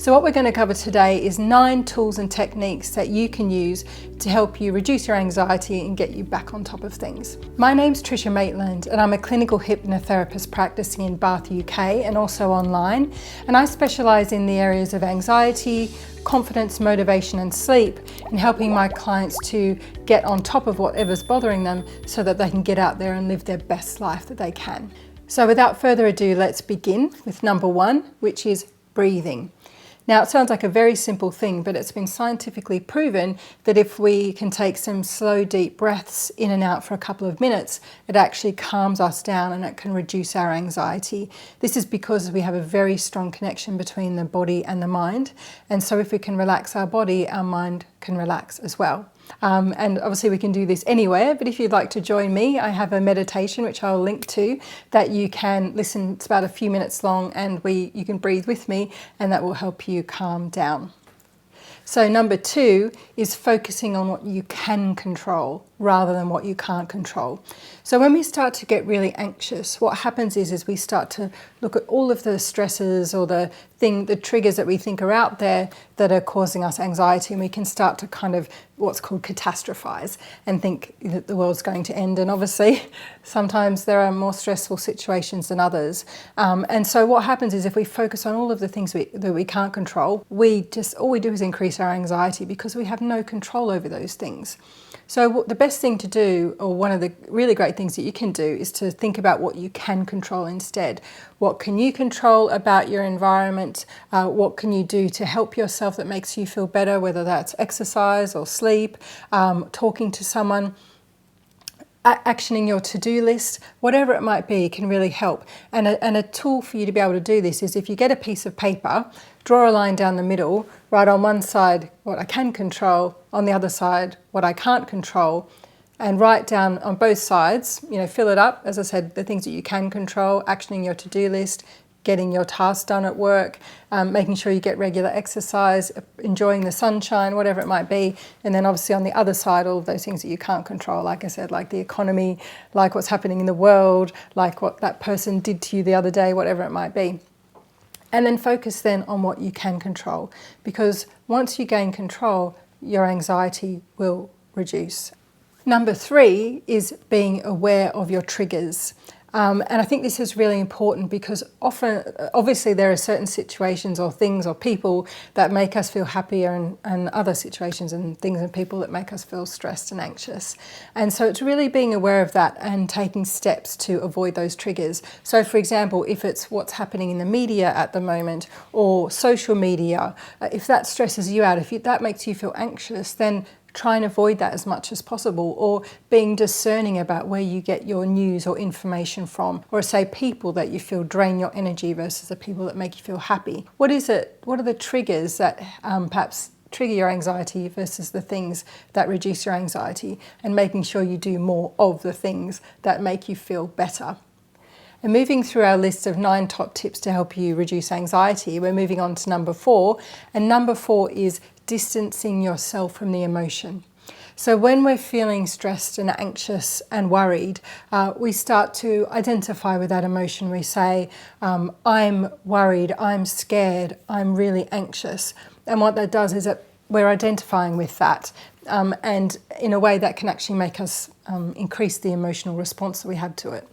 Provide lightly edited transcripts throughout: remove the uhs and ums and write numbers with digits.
So what we're going to cover today is 9 tools and techniques that you can use to help you reduce your anxiety and get you back on top of things. My name's Tricia Maitland and I'm a clinical hypnotherapist practicing in Bath, UK and also online. And I specialise in the areas of anxiety, confidence, motivation and sleep, and helping my clients to get on top of whatever's bothering them so that they can get out there and live their best life that they can. So without further ado, let's begin with number 1, which is breathing. Now, it sounds like a very simple thing, but it's been scientifically proven that if we can take some slow, deep breaths in and out for a couple of minutes, it actually calms us down and it can reduce our anxiety. This is because we have a very strong connection between the body and the mind. And so if we can relax our body, our mind can relax as well. And obviously we can do this anywhere, but if you'd like to join me, I have a meditation which I'll link to that you can listen. It's about a few minutes long and you can breathe with me and that will help you calm down. So number 2 is focusing on what you can control rather than what you can't control. So when we start to get really anxious, what happens is we start to look at all of the stresses or the triggers that we think are out there that are causing us anxiety, and we can start to kind of what's called catastrophize and think that the world's going to end. And obviously sometimes there are more stressful situations than others. And so what happens is if we focus on all of the things that we can't control, all we do is increase our anxiety because we have no control over those things. So the best thing to do, or one of the really great things that you can do, is to think about what you can control instead. What can you control about your environment? What can you do to help yourself that makes you feel better, whether that's exercise or sleep, talking to someone, actioning your to-do list, whatever it might be can really help. And a tool for you to be able to do this is if you get a piece of paper, draw a line down the middle, write on one side what I can control, on the other side what I can't control, and write down on both sides, fill it up, as I said, the things that you can control, actioning your to-do list, getting your tasks done at work, making sure you get regular exercise, enjoying the sunshine, whatever it might be. And then obviously on the other side, all of those things that you can't control, like I said, like the economy, like what's happening in the world, like what that person did to you the other day, whatever it might be. And then focus then on what you can control, because once you gain control, your anxiety will reduce. Number 3 is being aware of your triggers. And I think this is really important because obviously there are certain situations or things or people that make us feel happier and other situations and things and people that make us feel stressed and anxious. And so it's really being aware of that and taking steps to avoid those triggers. So for example, if it's what's happening in the media at the moment or social media, if that stresses you out, if that makes you feel anxious, then try and avoid that as much as possible, or being discerning about where you get your news or information from, or say people that you feel drain your energy versus the people that make you feel happy. What is it? What are the triggers that perhaps trigger your anxiety versus the things that reduce your anxiety, and making sure you do more of the things that make you feel better. And moving through our list of 9 top tips to help you reduce anxiety, we're moving on to number 4. And number 4 is distancing yourself from the emotion. So when we're feeling stressed and anxious and worried, we start to identify with that emotion. We say, I'm worried, I'm scared, I'm really anxious. And what that does is that we're identifying with that. And in a way that can actually make us increase the emotional response that we have to it.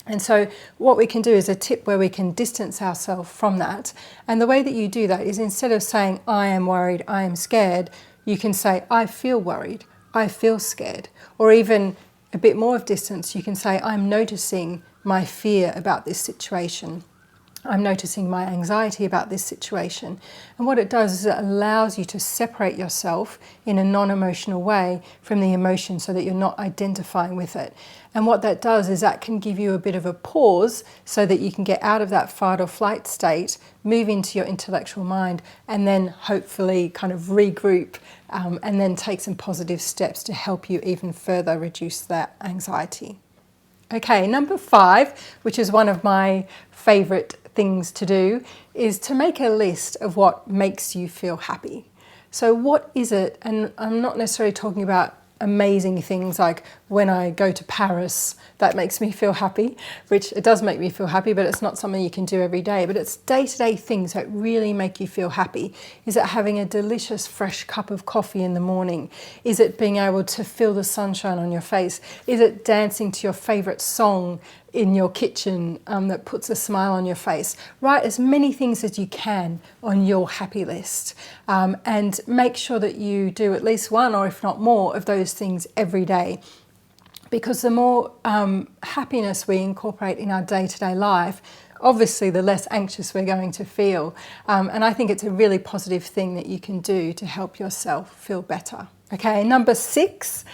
And so what we can do is a tip where we can distance ourselves from that. And the way that you do that is instead of saying, I am worried, I am scared, you can say, I feel worried, I feel scared. Or even a bit more of distance, you can say, I'm noticing my fear about this situation. I'm noticing my anxiety about this situation. And what it does is it allows you to separate yourself in a non-emotional way from the emotion so that you're not identifying with it. And what that does is that can give you a bit of a pause so that you can get out of that fight or flight state, move into your intellectual mind, and then hopefully kind of regroup and then take some positive steps to help you even further reduce that anxiety. Okay, number 5, which is one of my favourite things to do, is to make a list of what makes you feel happy. So what is it, and I'm not necessarily talking about amazing things like when I go to Paris, that makes me feel happy, which it does make me feel happy, but it's not something you can do every day. But it's day-to-day things that really make you feel happy. Is it having a delicious fresh cup of coffee in the morning? Is it being able to feel the sunshine on your face? Is it dancing to your favourite song in your kitchen that puts a smile on your face? Write as many things as you can on your happy list, and make sure that you do at least one, or if not more, of those things every day. Because the more happiness we incorporate in our day-to-day life, obviously the less anxious we're going to feel. And I think it's a really positive thing that you can do to help yourself feel better. Okay, number 6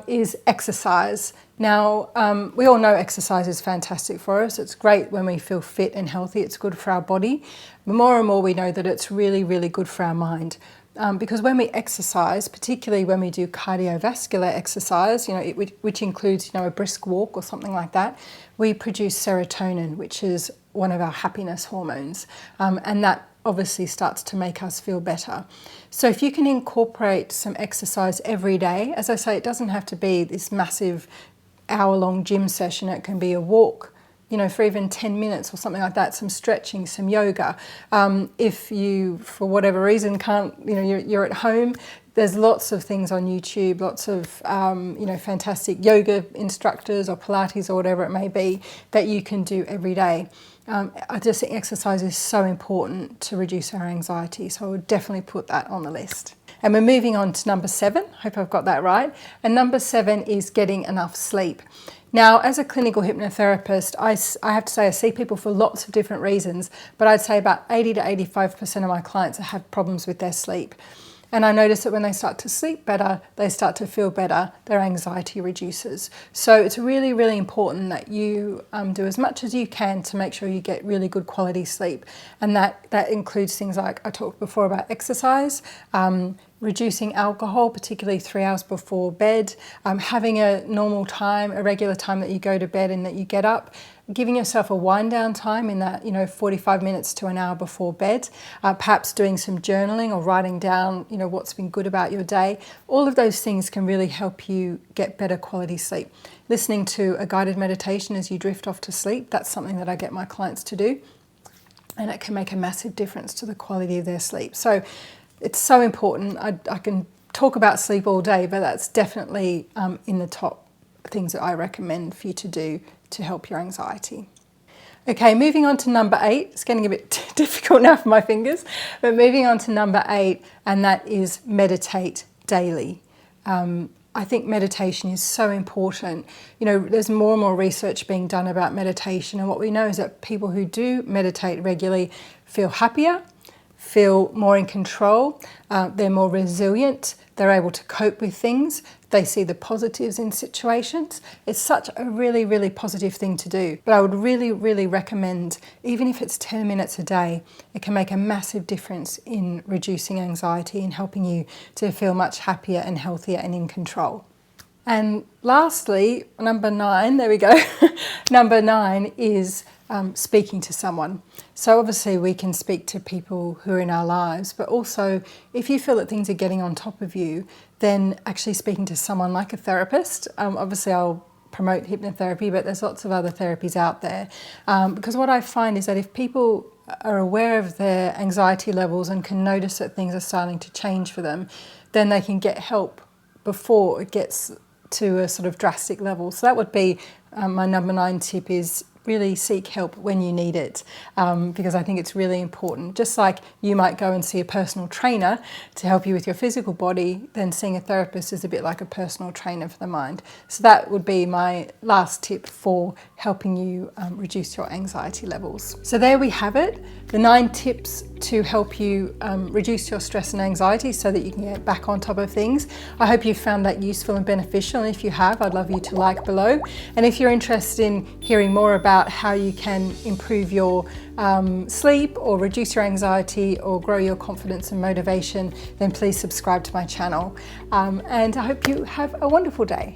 is exercise. Now, we all know exercise is fantastic for us. It's great when we feel fit and healthy. It's good for our body. But more and more we know that it's really, really good for our mind. Because when we exercise, particularly when we do cardiovascular exercise, which includes, a brisk walk or something like that, we produce serotonin, which is one of our happiness hormones, and that obviously starts to make us feel better. So if you can incorporate some exercise every day, as I say, it doesn't have to be this massive hour-long gym session. It can be a walk, for even 10 minutes or something like that, some stretching, some yoga. If you, for whatever reason, can't, you're at home, there's lots of things on YouTube, lots of, fantastic yoga instructors or Pilates or whatever it may be that you can do every day. I just think exercise is so important to reduce our anxiety, so I would definitely put that on the list. And we're moving on to number 7. Hope I've got that right. And number 7 is getting enough sleep. Now, as a clinical hypnotherapist, I have to say I see people for lots of different reasons, but I'd say about 80 to 85% of my clients have problems with their sleep. And I notice that when they start to sleep better, they start to feel better, their anxiety reduces. So it's really, really important that you do as much as you can to make sure you get really good quality sleep. And that includes things like I talked before about exercise, reducing alcohol, particularly 3 hours before bed, having a normal time, a regular time that you go to bed and that you get up, giving yourself a wind down time in that 45 minutes to an hour before bed, perhaps doing some journaling or writing down what's been good about your day. All of those things can really help you get better quality sleep. Listening to a guided meditation as you drift off to sleep, that's something that I get my clients to do, and it can make a massive difference to the quality of their sleep. So it's so important. I can talk about sleep all day, but that's definitely in the top things that I recommend for you to do to help your anxiety. Okay, moving on to number 8. It's getting a bit difficult now for my fingers, but moving on to number 8, and that is meditate daily. I think meditation is so important. There's more and more research being done about meditation, and what we know is that people who do meditate regularly feel happier, feel more in control, they're more resilient, they're able to cope with things, they see the positives in situations. It's such a really, really positive thing to do. But I would really, really recommend, even if it's 10 minutes a day, it can make a massive difference in reducing anxiety and helping you to feel much happier and healthier and in control. And lastly, number 9, there we go. Number 9 is speaking to someone. So obviously we can speak to people who are in our lives, but also if you feel that things are getting on top of you, then actually speaking to someone like a therapist. Obviously I'll promote hypnotherapy, but there's lots of other therapies out there. Because what I find is that if people are aware of their anxiety levels and can notice that things are starting to change for them, then they can get help before it gets to a sort of drastic level. So that would be my number 9 tip, is really seek help when you need it, because I think it's really important. Just like you might go and see a personal trainer to help you with your physical body, then seeing a therapist is a bit like a personal trainer for the mind. So that would be my last tip for helping you reduce your anxiety levels. So there we have it, the 9 tips to help you reduce your stress and anxiety so that you can get back on top of things. I hope you found that useful and beneficial, and if you have, I'd love you to like below. And if you're interested in hearing more about how you can improve your sleep or reduce your anxiety or grow your confidence and motivation, then please subscribe to my channel. And I hope you have a wonderful day.